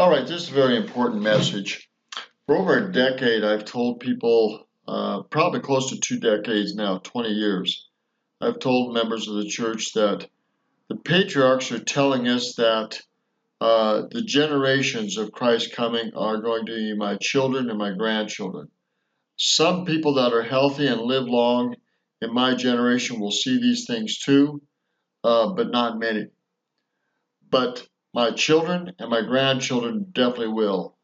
All right, this is a very important message. For over a decade, I've told people, probably close to 2 decades now, 20 years, I've told members of the church that the patriarchs are telling us that the generations of Christ coming are going to be my children and my grandchildren. Some people that are healthy and live long in my generation will see these things too, but not many. But my children and my grandchildren definitely will.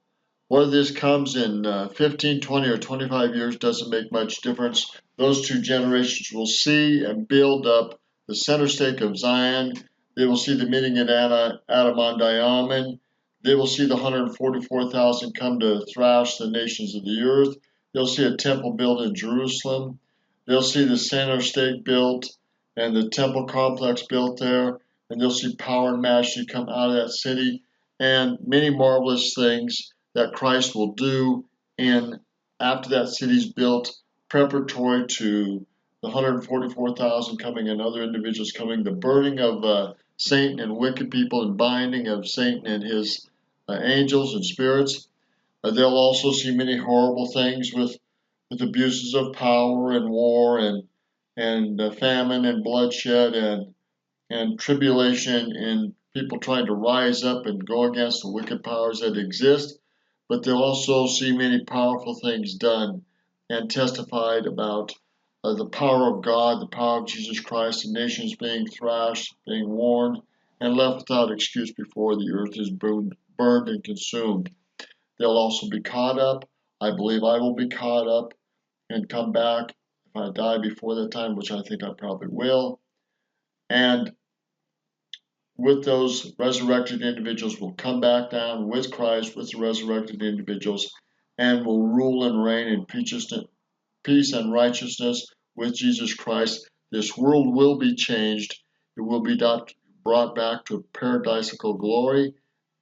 Whether this comes in 15, 20, or 25 years doesn't make much difference. Those two generations will see and build up the center stake of Zion. They will see the meeting at Adam-ondi-Ahman. They will see the 144,000 come to thrash the nations of the earth. They'll see a temple built in Jerusalem. They'll see the center stake built and the temple complex built there. And they'll see power and majesty come out of that city and many marvelous things that Christ will do after that city's built, preparatory to the 144,000 coming and other individuals coming, the burning of Satan and wicked people and binding of Satan and his angels and spirits. They'll also see many horrible things with abuses of power and war and famine and bloodshed and tribulation and people trying to rise up and go against the wicked powers that exist. But they'll also see many powerful things done and testified about the power of God, the power of Jesus Christ, the nations being thrashed, being warned, and left without excuse before the earth is burned and consumed. They'll also be caught up. I believe I will be caught up and come back if I die before that time, which I think I probably will. And with those resurrected individuals will come back down with Christ, with the resurrected individuals, and will rule and reign in peace and righteousness with Jesus Christ. This world will be changed. It will be brought back to paradisical glory,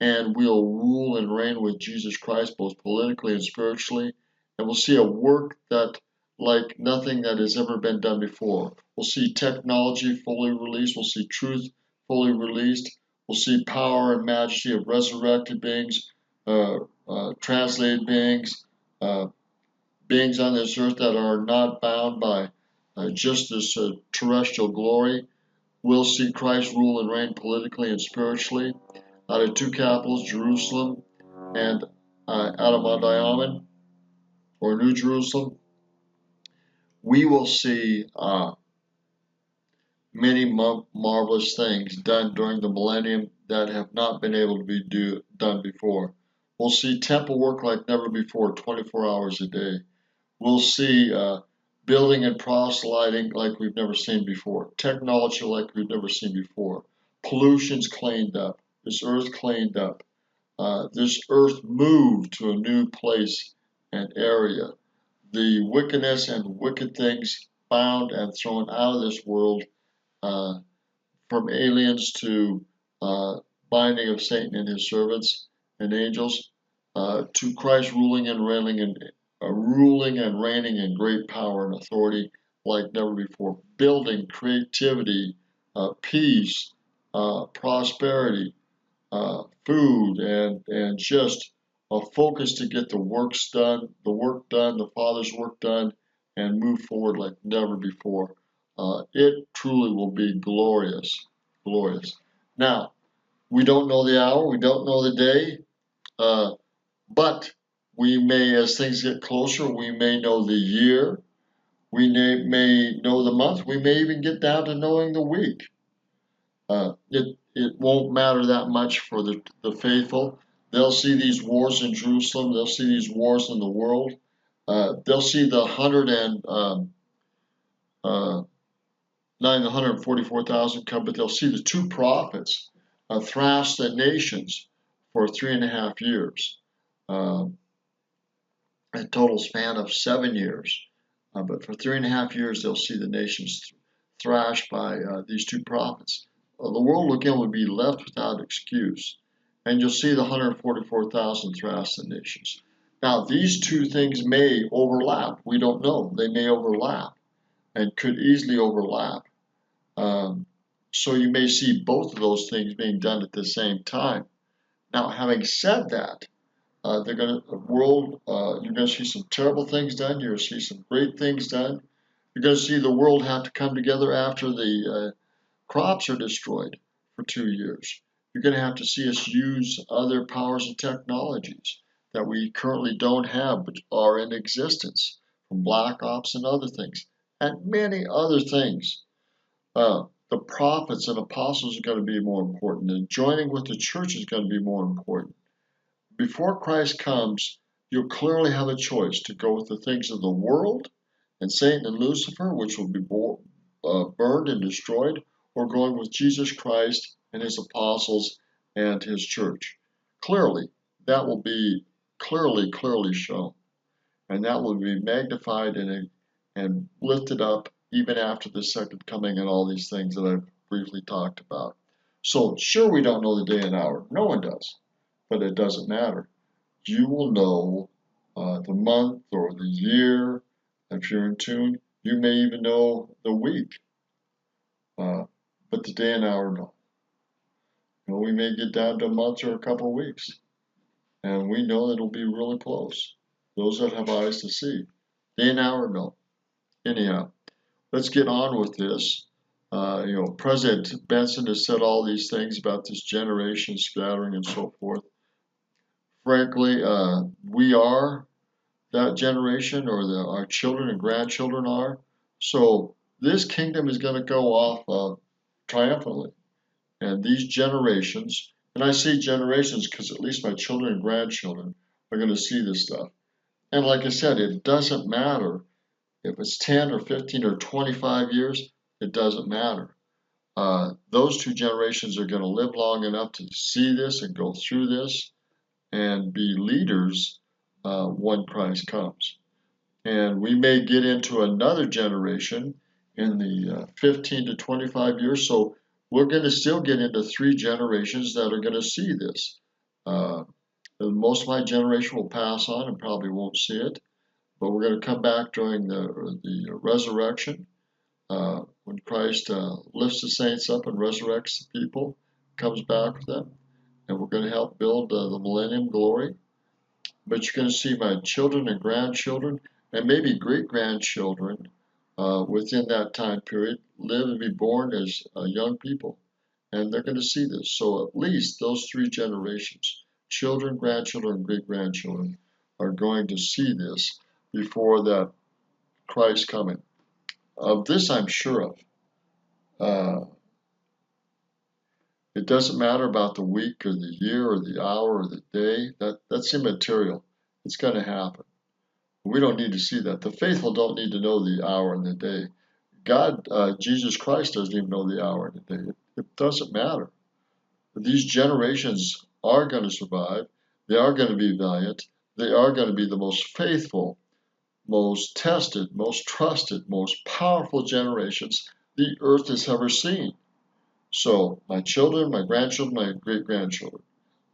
and we'll rule and reign with Jesus Christ, both politically and spiritually. And we'll see a work that like nothing that has ever been done before. We'll see technology fully released. We'll see truth fully released. We'll see power and majesty of resurrected beings, translated beings, beings on this earth that are not bound by just this terrestrial glory. We'll see Christ rule and reign politically and spiritually out of two capitals, Jerusalem and Adam-ondi-Ahman, or New Jerusalem. We will see many marvelous things done during the millennium that have not been able to be done before. We'll see temple work like never before, 24 hours a day. We'll see building and proselyting like we've never seen before, technology like we've never seen before, pollution's cleaned up, this earth cleaned up, this earth moved to a new place and area. The wickedness and wicked things bound and thrown out of this world, from aliens to binding of Satan and his servants and angels, to Christ ruling and reigning in great power and authority like never before, building creativity, peace, prosperity, food, and just a focus to get the work done, the Father's work done, and move forward like never before. It truly will be glorious, glorious. Now, we don't know the hour, we don't know the day, but we may, as things get closer, we may know the year, we may know the month, we may even get down to knowing the week. It won't matter that much for the faithful. They'll see these wars in Jerusalem, they'll see these wars in the world, they'll see the 144,000 come, but they'll see the two prophets thrash the nations for 3.5 years. A total span of 7 years. But for 3.5 years, they'll see the nations thrashed by these two prophets. The world again would be left without excuse. And you'll see the 144,000 thrash the nations. Now, these two things may overlap. We don't know. They may overlap and could easily overlap. So you may see both of those things being done at the same time. Now, having said that, you're going to see some terrible things done. You're going to see some great things done. You're going to see the world have to come together after the crops are destroyed for 2 years. You're going to have to see us use other powers and technologies that we currently don't have but are in existence, from black ops and other things, and many other things. The prophets and apostles are going to be more important, and joining with the church is going to be more important. Before Christ comes, you'll clearly have a choice to go with the things of the world and Satan and Lucifer, which will be burned and destroyed, or going with Jesus Christ and his apostles and his church. Clearly, that will be clearly shown, and that will be magnified and lifted up even after the second coming and all these things that I've briefly talked about. So, sure, we don't know the day and hour. No one does, but it doesn't matter. You will know the month or the year if you're in tune. You may even know the week, but the day and hour, no. We may get down to a month or a couple of weeks, and we know that it'll be really close. Those that have eyes to see. Day and hour, no. Anyhow, let's get on with this. President Benson has said all these things about this generation scattering and so forth. Frankly, we are that generation, or our children and grandchildren are. So this kingdom is going to go off triumphantly. And these generations, and I say generations because at least my children and grandchildren are going to see this stuff. And like I said, it doesn't matter if it's 10 or 15 or 25 years, it doesn't matter. Those two generations are going to live long enough to see this and go through this and be leaders when Christ comes. And we may get into another generation in the 15 to 25 years. So we're going to still get into 3 generations that are going to see this. Most of my generation will pass on and probably won't see it. But we're going to come back during the resurrection, when Christ lifts the saints up and resurrects the people, comes back with them. And we're going to help build the millennium glory. But you're going to see my children and grandchildren and maybe great-grandchildren within that time period live and be born as young people. And they're going to see this. So at least those 3 generations, children, grandchildren, and great-grandchildren, are going to see this before that Christ coming. Of this I'm sure of. It doesn't matter about the week or the year or the hour or the day. That's immaterial. It's going to happen. We don't need to see that. The faithful don't need to know the hour and the day. God, Jesus Christ doesn't even know the hour and the day. It doesn't matter. These generations are going to survive. They are going to be valiant. They are going to be the most faithful, most tested, most trusted, most powerful generations the earth has ever seen. So my children, my grandchildren, my great-grandchildren,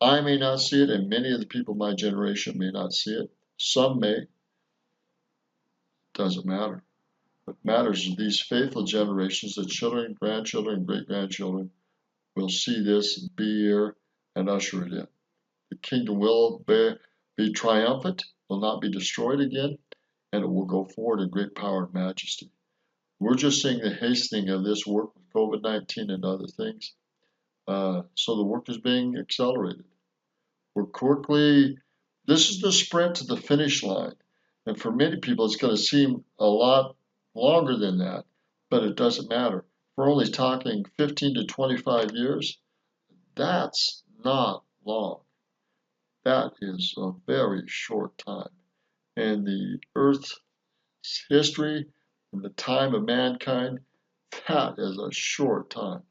I may not see it, and many of the people of my generation may not see it. Some may. Doesn't matter. What matters is these faithful generations, the children, grandchildren, and great-grandchildren, will see this, be here, and usher it in. The kingdom will be triumphant, will not be destroyed again, and it will go forward in great power and majesty. We're just seeing the hastening of this work with COVID-19 and other things. So the work is being accelerated. This is the sprint to the finish line. And for many people, it's going to seem a lot longer than that, but it doesn't matter. We're only talking 15 to 25 years. That's not long. That is a very short time. And the Earth's history and the time of mankind, that is a short time.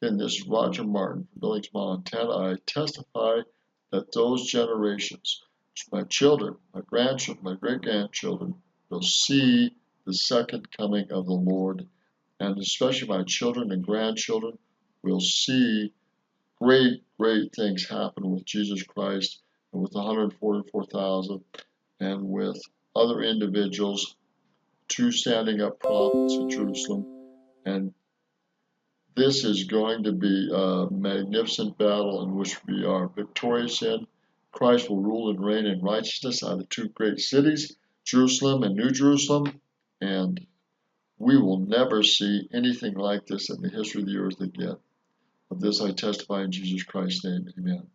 And this is Roger Martin from Billings, Montana. I testify that those generations, my children, my grandchildren, my great-grandchildren, will see the second coming of the Lord. And especially my children and grandchildren will see great things happen with Jesus Christ and with the 144,000 and with other individuals, 2 standing up prophets in Jerusalem, and This is going to be a magnificent battle in which we are victorious in. Christ will rule and reign in righteousness out of the two great cities, Jerusalem and New Jerusalem, and we will never see anything like this in the history of the earth again. Of this I testify in Jesus Christ's name. Amen.